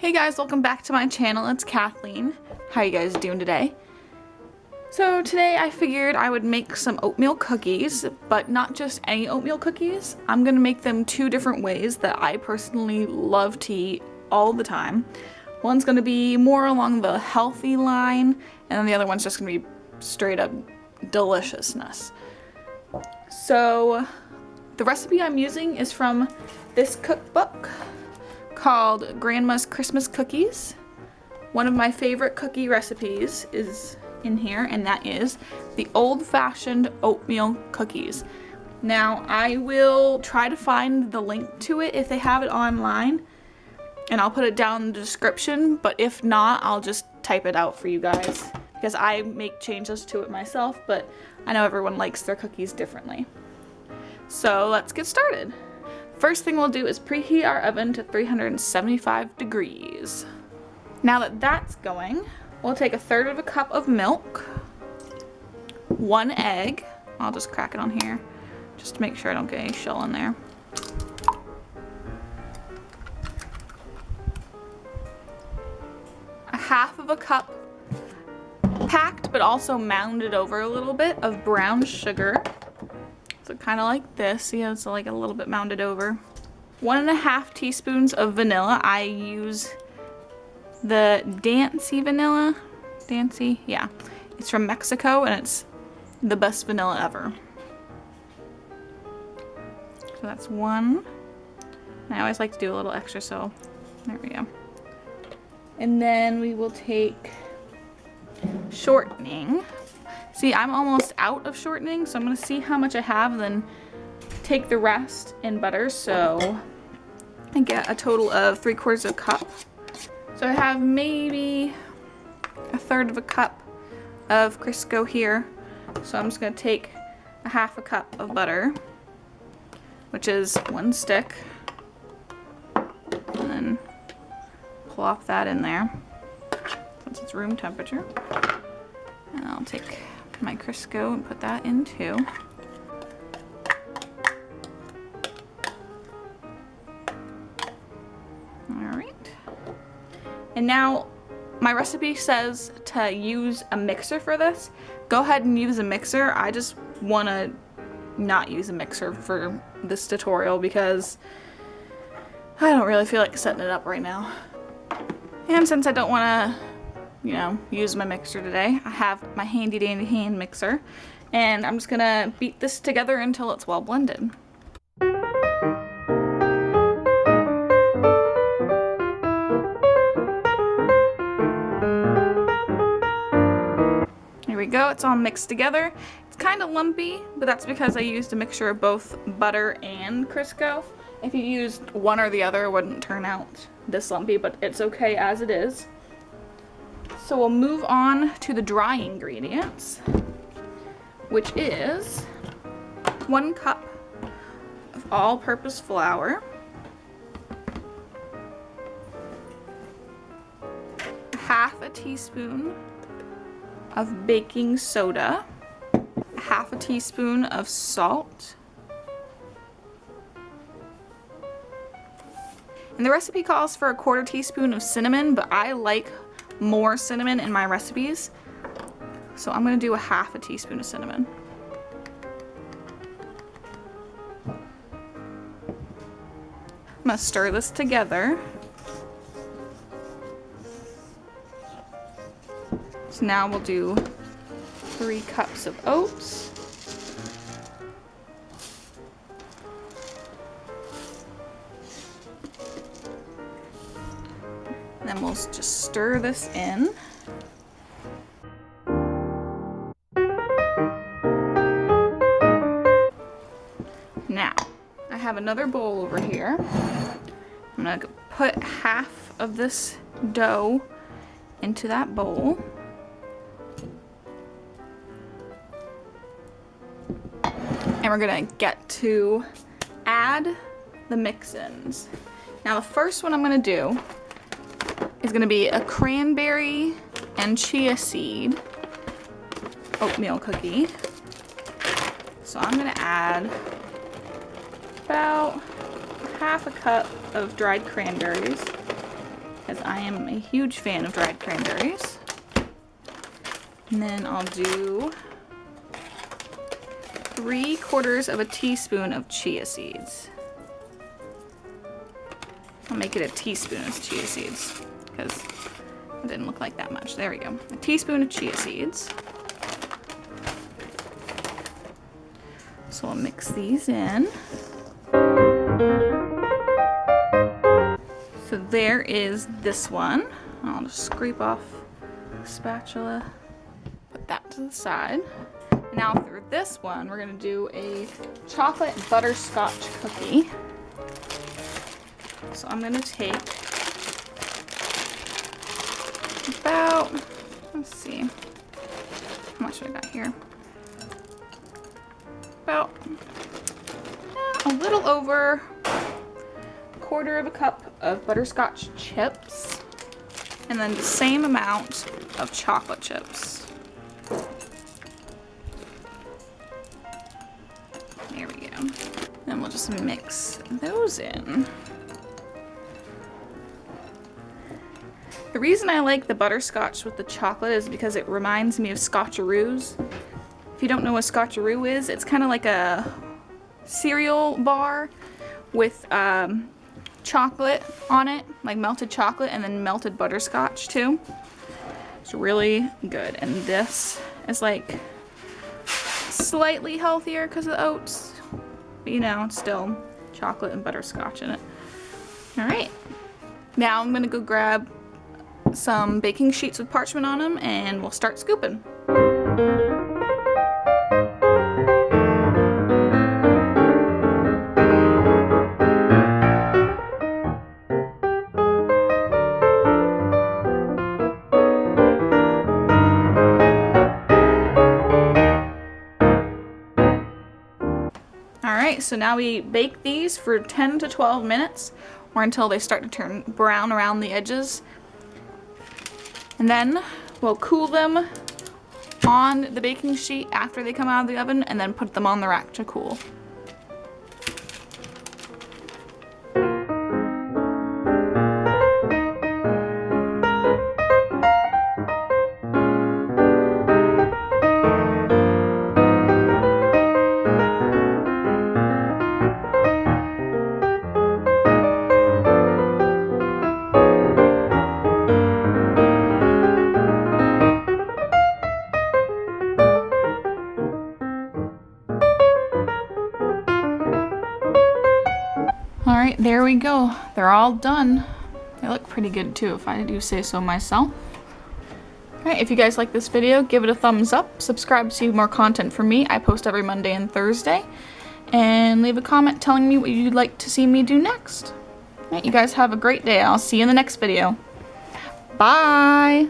Hey guys, welcome back to my channel. It's Kathleen. How you guys doing today? So today I figured I would make some oatmeal cookies, but not just any oatmeal cookies. I'm gonna make them two different ways that I personally love to eat all the time. One's gonna be more along the healthy line, and then the other one's just gonna be straight up deliciousness. So the recipe I'm using is from this cookbook called Grandma's Christmas Cookies. One of my favorite cookie recipes is in here, and that is the old-fashioned oatmeal cookies. Now, I will try to find the link to it if they have it online, and I'll put it down in the description, but if not, I'll just type it out for you guys, because I make changes to it myself, but I know everyone likes their cookies differently. So let's get started. First thing we'll do is preheat our oven to 375 degrees. Now that that's going, we'll take 1/3 cup of milk, 1 egg, I'll just crack it on here just to make sure I don't get any shell in there. A 1/2 cup packed but also mounded over a little bit of brown sugar. So kind of like this, see how it's like a little bit mounded over. 1½ teaspoons of vanilla. I use the Dancy vanilla. Dancy, yeah. It's from Mexico and it's the best vanilla ever. So that's 1. And I always like to do a little extra, so there we go. And then we will take shortening. See, I'm almost out of shortening, so I'm gonna see how much I have, then take the rest in butter, so I get a total of 3/4 cup. So I have maybe 1/3 cup of Crisco here, so I'm just gonna take 1/2 cup of butter, which is 1 stick, and then plop that in there since it's room temperature. And I'll take my Crisco and put that in too. Alright. And now my recipe says to use a mixer for this. Go ahead and use a mixer. I just want to not use a mixer for this tutorial because I don't really feel like setting it up right now. And since I don't want to use my mixer today, I have my handy dandy hand mixer, and I'm just gonna beat this together until it's well blended. Here we go, it's all mixed together. It's kind of lumpy, but that's because I used a mixture of both butter and Crisco. If you used one or the other, it wouldn't turn out this lumpy, but it's okay as it is. So we'll move on to the dry ingredients, which is 1 cup of all-purpose flour, 1/2 teaspoon of baking soda, 1/2 teaspoon of salt, and the recipe calls for 1/4 teaspoon of cinnamon, but I like more cinnamon in my recipes, so I'm gonna do 1/2 teaspoon of cinnamon. I'm gonna stir this together. So now we'll do 3 cups of oats. Then we'll just stir this in. Now, I have another bowl over here. I'm gonna put 1/2 of this dough into that bowl. And we're gonna get to add the mix-ins. Now the first one I'm gonna do is gonna be a cranberry and chia seed oatmeal cookie. So I'm gonna add about 1/2 cup of dried cranberries because I am a huge fan of dried cranberries. And then I'll do 3/4 teaspoon of chia seeds. I'll make it a teaspoon of chia seeds because it didn't look like that much. There we go. A teaspoon of chia seeds. So I'll mix these in. So there is this one. I'll just scrape off the spatula. Put that to the side. Now for this one, we're gonna do a chocolate butterscotch cookie. So I'm gonna take about, let's see, how much I got here? About a little over 1/4 cup of butterscotch chips, and then the same amount of chocolate chips. There we go. Then we'll just mix those in. The reason I like the butterscotch with the chocolate is because it reminds me of Scotcheroos. If you don't know what Scotcheroo is, it's kind of like a cereal bar with chocolate on it, like melted chocolate and then melted butterscotch too. It's really good. And this is like slightly healthier because of the oats, but you know, it's still chocolate and butterscotch in it. All right, now I'm gonna go grab some baking sheets with parchment on them and we'll start scooping. Alright, so now we bake these for 10 to 12 minutes or until they start to turn brown around the edges. And then we'll cool them on the baking sheet after they come out of the oven and then put them on the rack to cool. Alright, there we go. They're all done. They look pretty good too, if I do say so myself. Alright, if you guys like this video, give it a thumbs up. Subscribe to see more content from me. I post every Monday and Thursday. And leave a comment telling me what you'd like to see me do next. Alright, you guys have a great day. I'll see you in the next video. Bye!